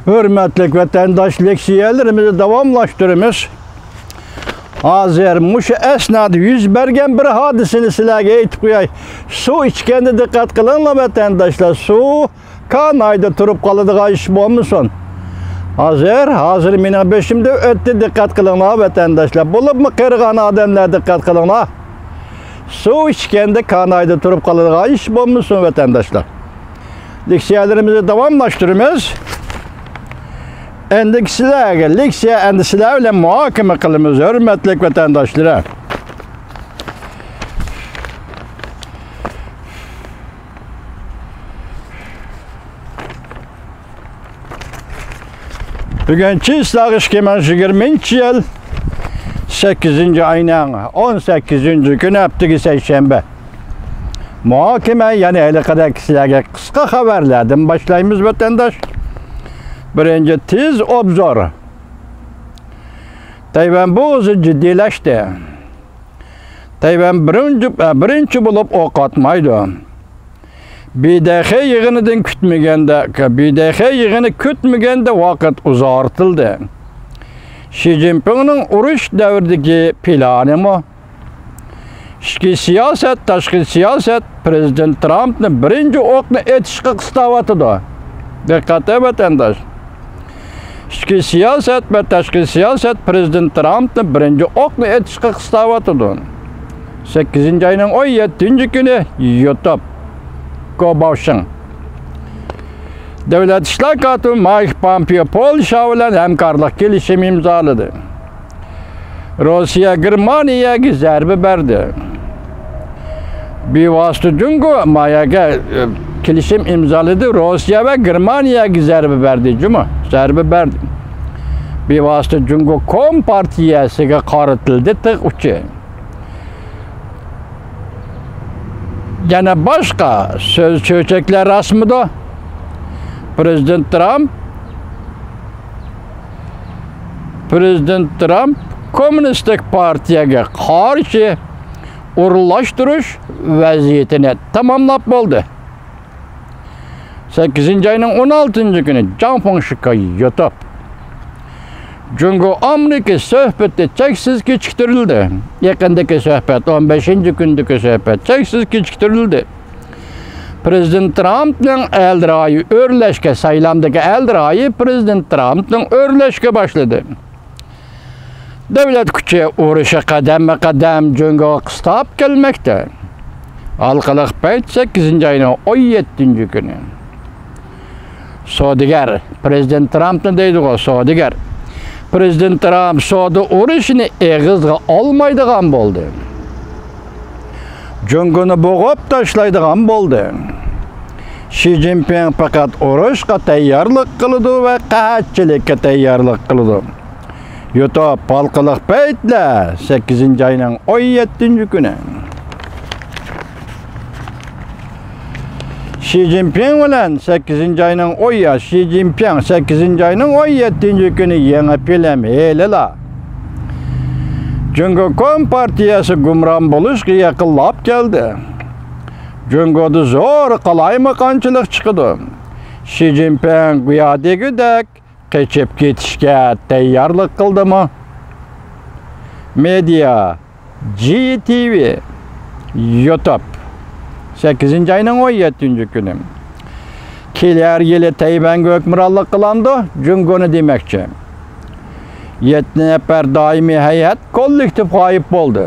Hürmetlik vatandaş leksiyelerimizi davamlaştırımız. Hazır muşu esnadı yüz bergen bir hadisini silahı eğitip koyay. Su içkende dikkat kılınla vatandaşlar. Su kanayda turup kalıdığı iş bulmuşsun. Hazır mine beşimde öttü dikkat kılınla vatandaşlar. Bulup mu kırgan adamlar dikkat kılınla. Su içkende kanayda turup kalıdığı iş bulmuşsun vatandaşlar. Leksiyelerimizi davamlaştırımız. Endikisilerle, leksiye endisilerle muhakeme kılımız hürmetlik vatandaşlara. Bugünkü islahış kemen 20. yıl 8. ayının 18. günü haftığı seyşembe. Muhakeme yani hele kadar kişilerge kısa haberlerden başlayımız vatandaş. Birinci tiz obzor. Tayvan boğazı ciddileşti. Tayvan birinci bulup ok atmaydı. BDH yığınıdan kütmegende vakit uzartıldı. Xi Jinping'in uruş devirdeki planı mı? İçki siyaset, taşkı siyaset, Prezident Trump'ın birinci okunu etişki kıstavatıdı. Dikkat et vatandaş. İçki siyaset ve taşkı siyaset Prezident Trump'ın birinci okunu etişki kıstavatıdı. 8. ayının 17. günü YouTube. Gobavşın. Devlet İşler Katibi Mike Pompeo Polşa ile hemkarlık gelişimi imzaladı. Rusya Germanya'ya zerbe verdi. Bir vasıtı Cungo Maya'ya gelişim imzaladı. Rusya ve Germanya'ya zerbe verdi. Zerbe verdi. Bir vasıtı Cungo Kompartiyası'na karıtıldı tık uçu. Gene başka söz çöçekler rasmıda Prezident Trump Komünistik Parti'ye karşı uğurlaştırış vaziyetini tamamlap oldu. 8. ayının 16. günü Canfonşika YouTube. Cungo Amerika sohbeti çeksiz geciktirildi. Yakındaki sohbet 15. gündeki sohbet çeksiz geciktirildi. Prezident Trump'ın eldirayı örleşke sayılamdaki eldirayı Prezident Trump'ın örleşke başladı. Devlet küçüğe uğraşı kadem Cungo kıstap gelmekte. Halkalık payt 8. ayının 17. günü. Sodiger, Prezident Trump'ın deydi o Sodiger. Prezident Trump soğudu uğraşını eğizge olmaydıgan oldu. Cungo'nu boğup taşlaydıgan oldu. Xi Jinping fakat uğraşka tayyarlık kılıdı ve qahatçılıkka tayyarlık kılıdı. YouTube halkalık paytle 8. ayının 17. günü. Xi Jinping ile 8. ayının Xi Jinping 8. ayının 17. günü yeni film eylila. Cungo Kompartiyası gumran buluşku yakıllap geldi. Cungo'da zor kalaymakançılık çıkıdı. Xi Jinping güyadegüdek keçip getişke tayyarlık kıldı mı? Medya, GTV, YouTube. 8. ayının 17. günü. Keler yeli Tayvan gökmürallık kılandı, Cungo'nu demekçi. 7 nefer daimi heyet kollektif kayıp oldu.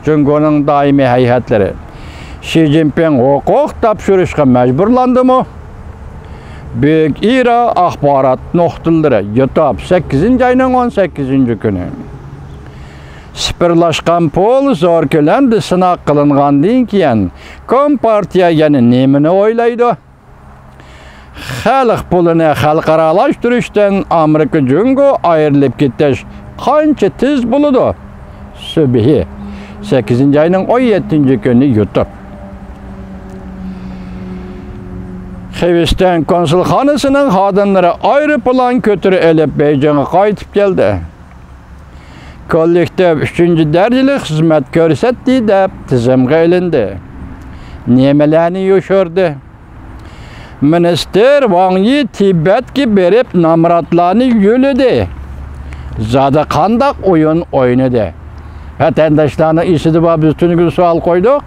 Cungo'nun daimi heyetleri. Xi Jinping hukuk tapşırışka mecburlandı mı? Büyük İra ahbarat noktaları YouTube 8. ayının 18. günü. Sıfırlaşkan pol zor kölendi sınak kılınğandın kiyen Kompartiya yani nemini oylaydı. Halk pulunu halkaralaştırıştan Amerika Cungo ayrılıp gittiş kança tez buludu. Sübhi 8. ayının 17. günü YouTube. Hindistan konsulxanasının kadınları ayrı plan kötürü elip Beycan'a kayıtıp geldi. Kollektif 3. derecelik hizmet görsetti de tizimge elindi. Nemelerini yoşurdu. Minister Wang Yi Tibet'e berip namratlarını yölüdü. Zada kandak oyun oynadı. Vatandaşlarına işidi var, biz tünükü sual koyduk.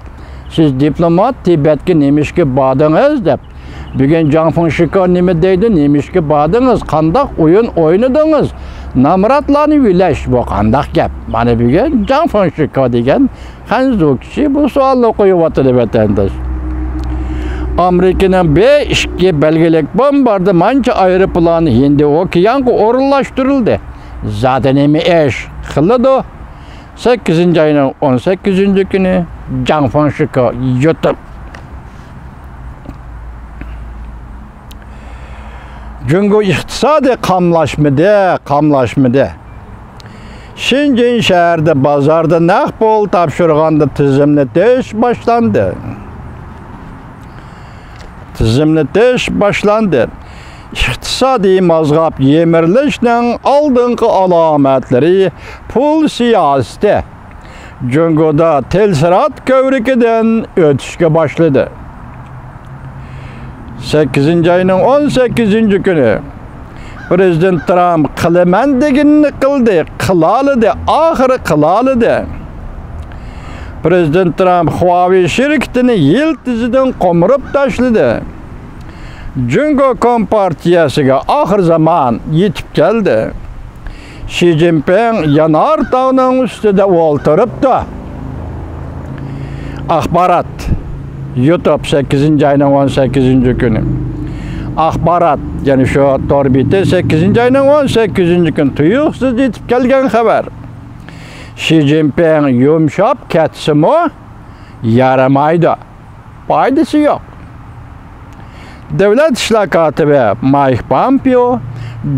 Siz diplomat Tibet'e nemiş ki badınız dep. Bugün Zhang Fengshiko neme deydi, nemiş ki badınız, kandak oyun oynadınız. Namratlarını yüleş, bu kandak gap. Bana bugün Zhang Fengshiko degen hangi kişi bu sualını koyuvatıdı vatandaş. Amerika'nın 5 belgelik bombardımançı aeroplanı Hindi Okyan'ı orunlaştırıldı. Zaten emi eş kılıdı. 8. ayının 18. günü Zhang Fengshiko yutup. Çünkü iktisadi kamlaşmadı. Şinjin şehirde bazarda nakbol tapşırğanda tizimletiş başlandı. İktisadi mazgap yemirleşten aldığınki alametleri pul siyaseti. Çünkü da telsirat kövrükeden ötüşke başladı. 8. ayının 18. günü Prezident Trump kılıman deginini kıldı, kılalıdı, ahırı kılalıdı. Prezident Trump Huawei şirketini yıldızıdan komurup taşladı. Çünkü Kompartiyasıga ahır zaman yetip geldi. Xi Jinping yanar dağının üstüde oturup da akbarat YouTube 8. ayının 18. günü. Akbarat yani şu torbite 8. ayının 18. gün tuyuksuz yetip gelgen haber. Xi Jinping yumuşap ketsi mi yaramaydı. Faydası yok. Devlet İşler Katibi Mike Pompeo,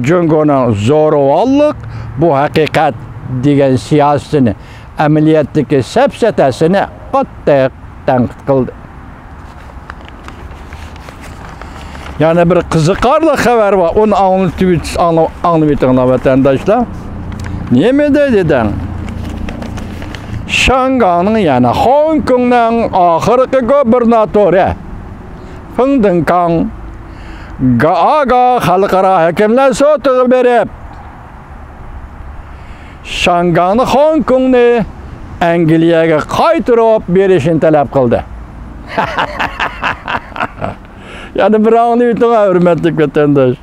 Cungo'nun zoruvallık bu hakikat degen siyasetini, ameliyattaki sepsetesini qattiq tanqid kıldı. Yani bir kızıkarlı haber var, onu anlayıp vatandaşlar. Niye mi dedin? Şangay'ın yani Hong Kong'un ahırkı gubernatörü Feng Dengkang Gaaga Halkara Hakimler Sotu'yu berip Şangay'ın Hong Kong'ni Angliyaga qaytırıp berişini talep kıldı. Yani bir anlayıtına hürmetlik vatandaş.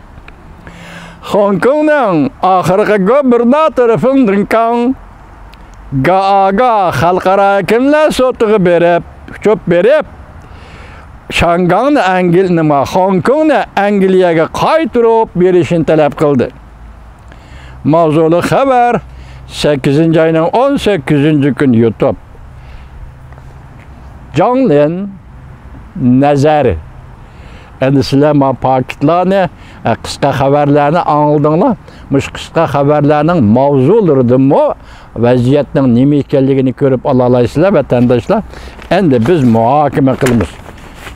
Hong Kong'un ahırkı gubernatörü Feng Dengkang Gaaga Halkara Hakimler Sotu'yu berip Şangay'ın Hong Kong'ni Angliyaga qaytırıp berişini talep kıldı. Mavzulu haber 8. ayının 18. gün YouTube. Canlı nazarı. Endi sizler paketlerini, kısa haberlerini anladınlar. Muş kısa haberlerinin mavzularıdır mı? Vaziyetinin nemi ekanligini görüp alaysızlar vatandaşlar. Endi biz muhakeme kılımız.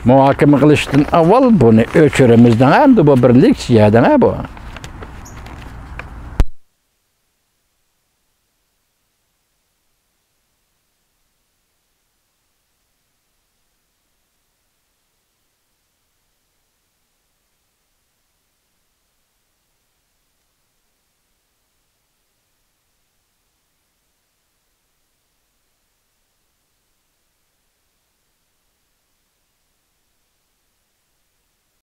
Muhakeme kılıştan avval bunu öçürümüzden hem de bu bir leksiyadan bu.